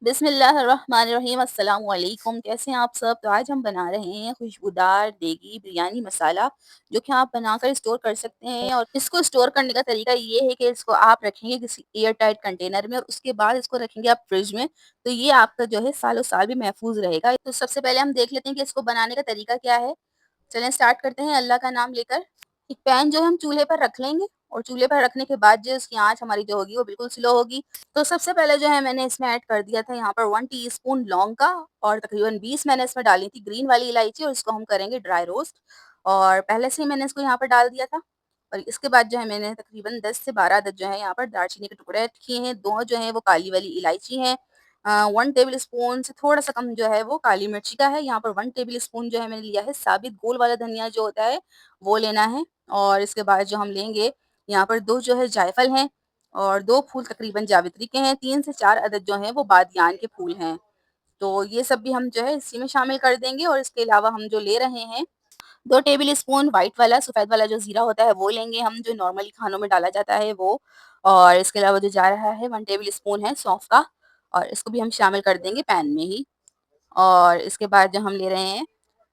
बिस्मिल्लाहिर्रहमानिर्रहीम अस्सलाम वालेकुम। कैसे हैं आप सब? तो आज हम बना रहे हैं खुशबूदार देगी बिरयानी मसाला, जो कि आप बनाकर स्टोर कर सकते हैं। और इसको स्टोर करने का तरीका ये है कि इसको आप रखेंगे किसी एयर टाइट कंटेनर में और उसके बाद इसको रखेंगे आप फ्रिज में। तो ये आपका जो है सालों साल भी महफूज रहेगा। तो सबसे पहले हम देख लेते हैं कि इसको बनाने का तरीका क्या है। चलें स्टार्ट करते हैं अल्लाह का नाम लेकर। एक पैन जो है हम चूल्हे पर रख लेंगे और चूल्हे पर रखने के बाद जो इसकी आंच हमारी जो होगी वो बिल्कुल स्लो होगी। तो सबसे पहले जो है मैंने इसमें ऐड कर दिया था यहाँ पर 1 टीस्पून लौंग का, और तकरीबन 20 मैंने इसमें डाली थी ग्रीन वाली इलायची, और इसको हम करेंगे ड्राई रोस्ट। और पहले से ही मैंने इसको यहाँ पर डाल दिया था। और इसके बाद जो है मैंने तकरीबन 10 से 12 अदद जो है यहाँ पर दालचीनी के टुकड़े किए हैं। 2 जो है वो काली वाली इलायची हैं। 1 टेबल स्पून से थोड़ा सा कम जो है वो काली मिर्ची का है। यहाँ पर 1 टेबल स्पून जो है मैंने लिया है साबित गोल वाला धनिया जो होता है वो लेना है। और इसके बाद जो हम लेंगे यहाँ पर 2 जो है जायफल हैं, और 2 फूल तकरीबन जावित्री के हैं। 3 से 4 अदद जो हैं वो बादियान के फूल हैं। तो ये सब भी हम जो है इसी में शामिल कर देंगे। और इसके अलावा हम जो ले रहे हैं 2 टेबल स्पून व्हाइट वाला सफ़ेद वाला जो ज़ीरा होता है वो लेंगे हम, जो नॉर्मली खानों में डाला जाता है वो। और इसके अलावा जो जा रहा है 1 टेबल स्पून है सौंफ का, और इसको भी हम शामिल कर देंगे पैन में ही। और इसके बाद जो हम ले रहे हैं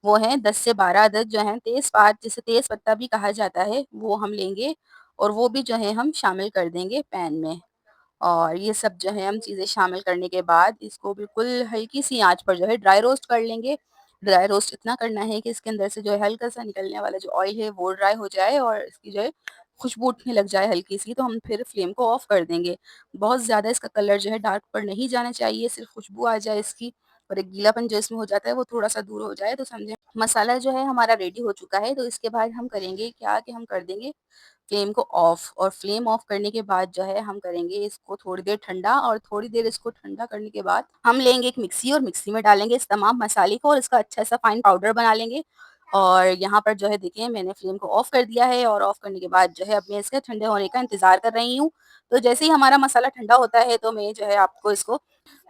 वो हैं 10 से 12 अदद जो हैं तेज़पात, जिसे तेज़ पत्ता भी कहा जाता है, वो हम लेंगे। और वो भी जो है हम शामिल कर देंगे पैन में। और ये सब जो है हम चीज़ें शामिल करने के बाद इसको बिल्कुल हल्की सी आँच पर जो है ड्राई रोस्ट कर लेंगे। ड्राई रोस्ट इतना करना है कि इसके अंदर से जो है हल्का-सा निकलने वाला जो ऑयल है वो ड्राई हो जाए और इसकी जो है खुशबू उठने लग जाए हल्की-सी, तो हम फिर फ्लेम को ऑफ कर देंगे। बहुत ज़्यादा इसका कलर जो है डार्क पर नहीं जाना चाहिए, सिर्फ़ खुशबू आ जाए इसकी, और एक गीलापन जो इसमें हो जाता है वो थोड़ा-सा दूर हो जाए तो समझें मसाला जो है हमारा रेडी हो चुका है। तो इसके बाद हम करेंगे क्या कि हम कर देंगे फ्लेम को ऑफ। और फ्लेम ऑफ करने के बाद जो है हम करेंगे इसको थोड़ी देर ठंडा, और थोड़ी देर इसको ठंडा करने के बाद हम लेंगे एक मिक्सी और मिक्सी में डालेंगे इस तमाम मसाले को और इसका अच्छा सा फाइन पाउडर बना लेंगे। और यहाँ पर जो है देखिए मैंने फ्लेम को ऑफ कर दिया है, और ऑफ करने के बाद जो है अब मैं इसके ठंडे होने का इंतज़ार कर रही हूँ। तो जैसे ही हमारा मसाला ठंडा होता है तो मैं जो है आपको इसको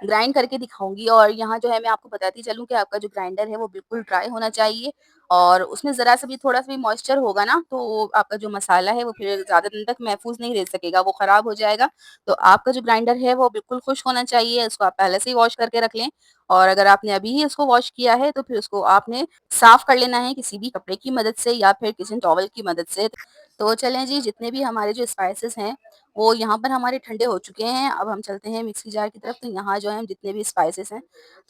ग्राइंड करके दिखाऊँगी। और यहाँ जो है मैं आपको बताती चलूँ कि आपका जो ग्राइंडर है वो बिल्कुल ड्राई होना चाहिए, और उसमें ज़रा-सा भी थोड़ा-सा भी मॉइस्चर होगा ना तो आपका जो मसाला है वो फिर ज़्यादा दिन तक महफूज़ नहीं रह सकेगा, वो ख़राब हो जाएगा। तो आपका जो ग्राइंडर है वो बिल्कुल खुश्क होना चाहिए, उसको आप पहले से ही वॉश करके रख लें। और अगर आपने अभी ही उसको वॉश किया है तो फिर उसको आपने साफ़ कर लेना है किसी भी कपड़े की मदद से या फिर किचन टॉवल की मदद से। तो चलें जी, जितने भी हमारे जो स्पाइसेस हैं वो यहाँ पर हमारे ठंडे हो चुके हैं। अब हम चलते हैं मिक्सी जार की तरफ। तो यहाँ जो है हम जितने भी स्पाइसेस हैं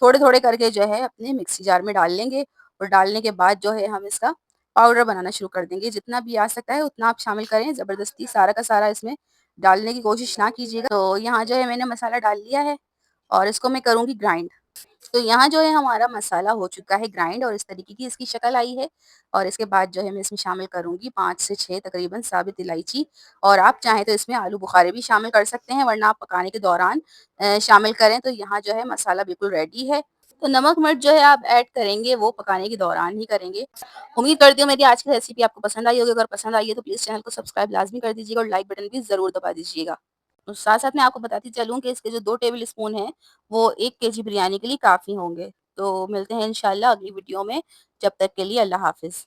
थोड़े-थोड़े करके जो है अपने मिक्सी जार में डाल लेंगे, और डालने के बाद जो है हम इसका पाउडर बनाना शुरू कर देंगे। जितना भी आ सकता है उतना आप शामिल करें, ज़बरदस्ती सारा का सारा इसमें डालने की कोशिश ना कीजिएगा। तो यहाँ जो है मैंने मसाला डाल लिया है और इसको मैं करूँगी ग्राइंड। तो यहाँ जो है हमारा मसाला हो चुका है ग्राइंड, और इस तरीके की इसकी शक्ल आई है। और इसके बाद जो है मैं इसमें शामिल करूँगी 5 से 6 तकरीबन साबित इलायची, और आप चाहें तो इसमें आलू बुखारे भी शामिल कर सकते हैं, वरना आप पकाने के दौरान शामिल करें। तो यहाँ जो है मसाला बिल्कुल रेडी है। तो नमक मिर्च जो है आप ऐड करेंगे वो पकाने के दौरान ही करेंगे। उम्मीद करती हूँ मेरी आज की रेसिपी आपको पसंद आई होगी। अगर पसंद आई है तो प्लीज़ चैनल को सब्सक्राइब लाज़मी कर दीजिएगा और लाइक बटन भी ज़रूर दबा दीजिएगा। और साथ-साथ मैं आपको बताती चलूँ कि इसके जो 2 टेबल स्पून हैं वो 1 केजी बिरयानी के लिए काफ़ी होंगे। तो मिलते हैं इंशाल्लाह अगली वीडियो में, जब तक के लिए अल्लाह हाफ़िज़।